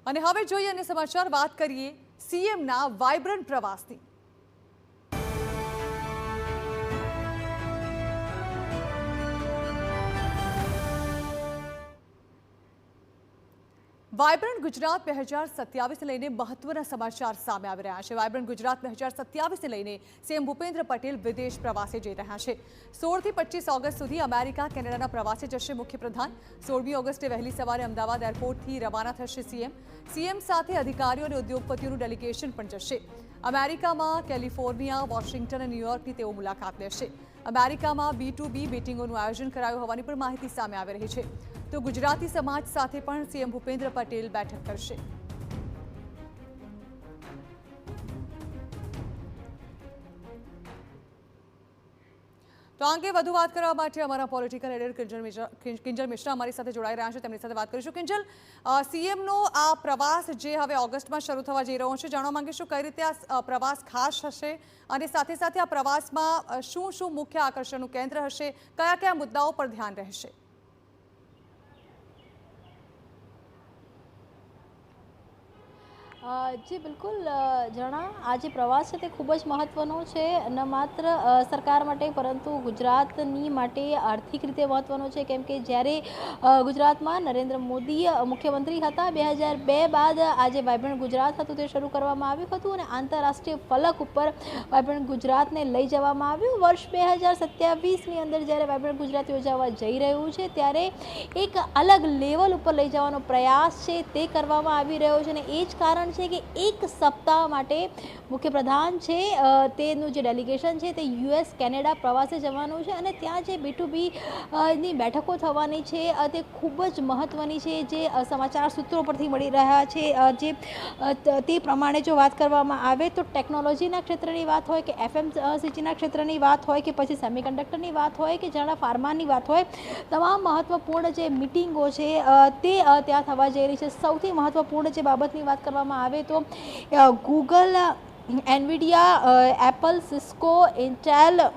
અને હવે જોઈએ અને સમાચાર વાત કરીએ સીએમના વાઇબ્રન્ટ પ્રવાસની। વાઇબ્રન્ટ ગુજરાત 2027 લઈને મહત્વના સમાચાર સામે આવી રહ્યા છે। વાઇબ્રન્ટ ગુજરાત 2027 લઈને સીએમ ભૂપેન્દ્ર પટેલ વિદેશ પ્રવાસે જઈ રહ્યા છે। 16 થી 25 ઓગસ્ટ સુધી અમેરિકા કેનેડાના પ્રવાસે જશે મુખ્યપ્રધાન। 16મી ઓગસ્ટે વહેલી સવારે અમદાવાદ એરપોર્ટથી રવાના થશે સીએમ સાથે અધિકારીઓ અને ઉદ્યોગપતિઓનું ડેલિગેશન પણ જશે। અમેરિકામાં કેલિફોર્નિયા, વોશિંગ્ટન અને ન્યૂયોર્કની તેઓ મુલાકાત લેશે। અમેરિકામાં B2B મીટિંગોનું આયોજન કરાયું હોવાની પણ માહિતી સામે આવી રહી છે। તો ગુજરાતી સમાજ સાથે પણ સીએમ ભૂપેન્દ્ર પટેલ બેઠક કરશે। તો આ અંગે વધુ વાત કરવા માટે અમારા પોલિટિકલ એડિટર કિંજલ મિશ્રા અમારી સાથે જોડાઈ રહ્યા છે, તેમની સાથે વાત કરીશું। કિંજલ, સીએમનો આ પ્રવાસ જે હવે ઓગસ્ટમાં શરૂ થવા જઈ રહ્યો છે, જાણવા માંગીશું કઈ રીતે આ પ્રવાસ ખાસ હશે અને સાથે સાથે આ પ્રવાસમાં શું શું મુખ્ય આકર્ષણનું કેન્દ્ર હશે, કયા કયા મુદ્દાઓ પર ધ્યાન રહેશે? જી બિલકુલ જણા, આ જે પ્રવાસ છે તે ખૂબ જ મહત્ત્વનો છે, ન માત્ર સરકાર માટે પરંતુ ગુજરાતની માટે આર્થિક રીતે મહત્ત્વનો છે। કેમ કે જ્યારે ગુજરાતમાં નરેન્દ્ર મોદી મુખ્યમંત્રી હતા 2002 બાદ આ જે વાઇબ્રન્ટ ગુજરાત હતું તે શરૂ કરવામાં આવ્યું હતું અને આંતરરાષ્ટ્રીય ફલક ઉપર વાઇબ્રન્ટ ગુજરાતને લઈ જવામાં આવ્યું। વર્ષ 2027ની અંદર જ્યારે વાઇબ્રન્ટ ગુજરાત યોજાવા જઈ રહ્યું છે ત્યારે એક અલગ લેવલ ઉપર લઈ જવાનો પ્રયાસ છે તે કરવામાં આવી રહ્યો છે અને એ જ કારણ છે કે એક સપ્તાહ માટે મુખ્યપ્રધાન છે તેનું જે ડેલિગેશન છે તે US કેનેડા પ્રવાસે જવાનું છે અને ત્યાં જે B2B ની બેઠકો થવાની છે તે ખૂબ જ મહત્ત્વની છે। જે સમાચાર સૂત્રો પરથી મળી રહ્યા છે જે તે પ્રમાણે જો વાત કરવામાં આવે તો ટેકનોલોજીના ક્ષેત્રની વાત હોય કે FMCGના ક્ષેત્રની વાત હોય કે પછી સેમિકન્ડક્ટરની વાત હોય કે જાણે ફાર્માની વાત હોય, તમામ મહત્ત્વપૂર્ણ જે મિટિંગો છે તે ત્યાં થવા જઈ રહી છે। સૌથી મહત્ત્વપૂર્ણ જે બાબતની વાત કરવામાં આવે તો Google, Nvidia, Apple, Cisco, Intel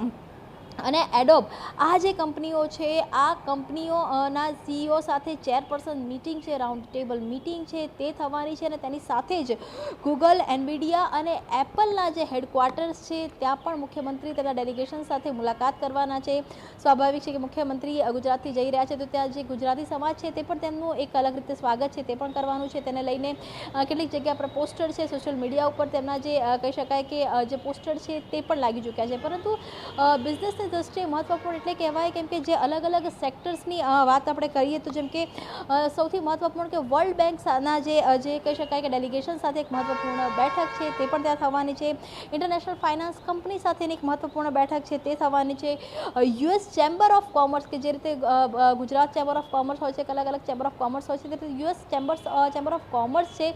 અને એડોબ આ જે કંપનીઓ છે આ કંપનીઓના CEO સાથે ચેરપર્સન મિટિંગ છે, રાઉન્ડ ટેબલ મિટિંગ છે તે થવાની છે અને તેની સાથે જ ગૂગલ, એનવીડિયા અને એપલના જે હેડક્વાર્ટર્સ છે ત્યાં પણ મુખ્યમંત્રી તેમના ડેલિગેશન સાથે મુલાકાત કરવાના છે। સ્વાભાવિક છે કે મુખ્યમંત્રી ગુજરાતથી જઈ રહ્યા છે તો ત્યાં જે ગુજરાતી સમાજ છે તે પણ તેમનું એક અલગ રીતે સ્વાગત છે તે પણ કરવાનું છે। તેને લઈને કેટલીક જગ્યા પર પોસ્ટર છે, સોશિયલ મીડિયા ઉપર તેમના જે કહી શકાય કે જે પોસ્ટર છે તે પણ લાગી ચૂક્યા છે, પરંતુ બિઝનેસની દ્રષ્ટિએ મહત્વપૂર્ણ એટલે કહેવાય કેમ કે જે અલગ અલગ સેક્ટર્સની વાત આપણે કરીએ તો જેમ કે સૌથી મહત્વપૂર્ણ કે વર્લ્ડ બેંકના જે કહી શકાય કે ડેલિગેશન સાથે એક મહત્વપૂર્ણ બેઠક છે તે પણ ત્યાં થવાની છે। ઇન્ટરનેશનલ ફાઇનાન્સ કંપની સાથેની એક મહત્વપૂર્ણ બેઠક છે તે થવાની છે। US ચેમ્બર ઓફ કોમર્સ કે જે રીતે ગુજરાત ચેમ્બર ઓફ કોમર્સ હોય છે, અલગ અલગ ચેમ્બર ઓફ કોમર્સ હોય છે, તે રીતે US ચેમ્બર ઓફ કોમર્સ છે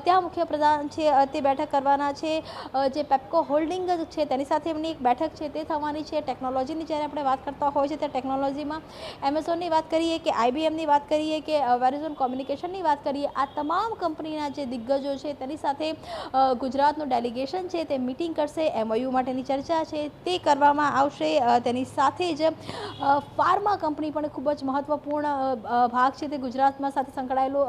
ત્યાં મુખ્યપ્રધાન છે તે બેઠક કરવાના છે। જે પેપ્કો હોલ્ડિંગ છે તેની સાથે એમની એક બેઠક છે તે થવાની છે। ટેકનોલોજીની જ્યારે આપણે વાત કરતા હોય છે ત્યારે ટેકનોલોજીમાં એમેઝોનની વાત કરીએ કે IBMની વાત કરીએ કે વેરિઝોન કોમ્યુનિકેશનની વાત કરીએ, આ તમામ કંપનીના જે દિગ્ગજો છે તેની સાથે ગુજરાતનું ડેલિગેશન છે તે મિટિંગ કરશે। MOU માટેની ચર્ચા છે તે કરવામાં આવશે। તેની સાથે જ ફાર્મા કંપની પણ ખૂબ જ મહત્વપૂર્ણ ભાગ છે તે ગુજરાતમાં સાથે સંકળાયેલો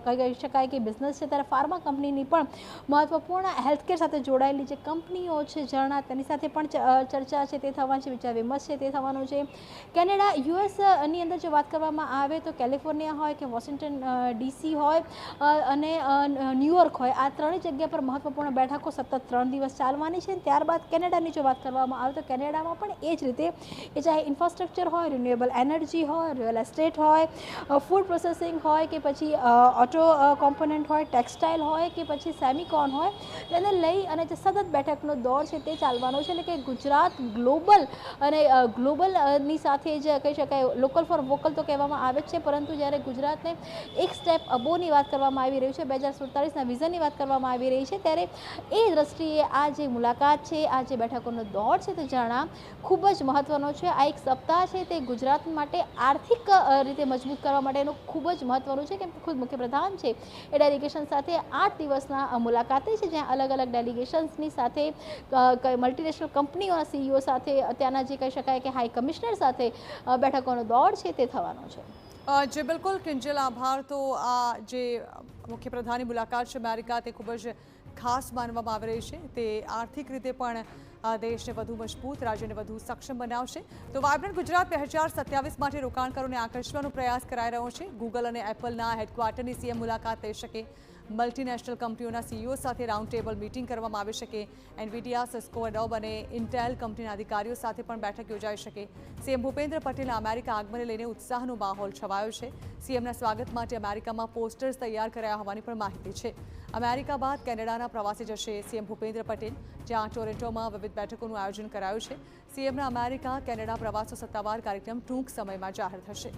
કહી શકાય કે બિઝનેસ છે, ત્યારે ફાર્મા કંપનીની પણ મહત્વપૂર્ણ હેલ્થકેર સાથે જોડાયેલી જે કંપનીઓ છે ઝરણા તેની સાથે પણ ચર્ચા છે તે થવાની છે, વિચાર વિમર્શ છે તે થવાનું છે। કેનેડા USની અંદર જો વાત કરવામાં આવે તો કેલિફોર્નિયા હોય કે વોશિંગ્ટન DC હોય અને ન્યૂયોર્ક હોય, આ ત્રણેય જગ્યા પર મહત્વપૂર્ણ બેઠકો સતત 3 દિવસ ચાલવાની છે। ત્યારબાદ કેનેડાની જો વાત કરવામાં આવે તો કેનેડામાં પણ એ જ રીતે એ ચાહે ઇન્ફ્રાસ્ટ્રક્ચર હોય, રિન્યુએબલ એનર્જી હોય, રિયલ એસ્ટેટ હોય, ફૂડ પ્રોસેસિંગ હોય કે પછી ઓટો કોમ્પોનન્ટ હોય, ટેક્સટાઇલ હોય કે પછી સેમિકોન હોય, તેને લઈ અને જે સતત બેઠકનો દોર છે તે ચાલવાનો છે। એટલે કે ગુજરાત ગ્લોબલ અને ગ્લોબલની સાથે જ કહી શકાય લોકલ ફોર વોકલ તો કહેવામાં આવે છે, પરંતુ જ્યારે ગુજરાતને એક સ્ટેપ અબોની વાત કરવામાં આવી રહી છે, 2047ના વિઝનની વાત કરવામાં આવી રહી છે, ત્યારે એ દ્રષ્ટિએ આ જે મુલાકાત છે, આ જે બેઠકોનો દોર છે તે જાણા ખૂબ જ મહત્વનો છે। આ એક સપ્તાહ છે તે ગુજરાત માટે આર્થિક રીતે મજબૂત કરવા માટેનું ખૂબ જ મહત્વનું છે, કેમ કે ખુદ મુખ્યપ્રધાન છે એ ડેલિગેશન સાથે 8 દિવસના મુલાકાતે છે, જ્યાં અલગ અલગ ડેલિગેશન્સની સાથે મલ્ટીનેશનલ કંપનીઓના CEO સાથે ત્યાંના જે કહી શકાય કે હાઈ કમિશનર સાથે બેઠકોનો દોર છે તે થવાનો છે। જે બિલકુલ કિંજલ, આભાર। તો આ જે મુખ્યપ્રધાનની મુલાકાત છે અમેરિકા તે ખૂબ જ ખાસ માનવામાં આવી રહી છે. તે આર્થિક રીતે પણ દેશને વધુ મજબૂત, રાજ્યને વધુ સક્ષમ બનાવશે. તો વાયબ્રન્ટ ગુજરાત 2027 માટે રોકાણકારોને આકર્ષવાનો પ્રયાસ કરાઈ રહ્યો છે. ગૂગલ અને એપલના હેડક્વાર્ટરની સીએમ મુલાકાત લઈ શકે. મલ્ટીનેશનલ કંપનીઓના સીઈઓ સાથે રાઉન્ડ ટેબલ મીટિંગ કરવામાં આવી શકે. એનવીડિયા, સિસ્કો, એડોબ અને ઇન્ટેલ કંપનીના અધિકારીઓ સાથે પણ બેઠક યોજાઈ શકે. સીએમ ભૂપેન્દ્ર પટેલના અમેરિકા આગમનને લઈને ઉત્સાહનો માહોલ છવાયો છે. સીએમના સ્વાગત માટે અમેરિકામાં પોસ્ટર્સ તૈયાર કરાયા હોવાની પણ માહિતી છે. અમેરિકા બાદ કેનેડાના પ્રવાસે જશે સીએમ ભૂપેન્દ્ર પટેલ, જ્યાં ટોરેન્ટોમાં વિવિધ બેઠકોનું આયોજન કરાયું છે. સીએમના અમેરિકા કેનેડા પ્રવાસનો સત્તાવાર કાર્યક્રમ ટૂંક સમયમાં જાહેર થશે.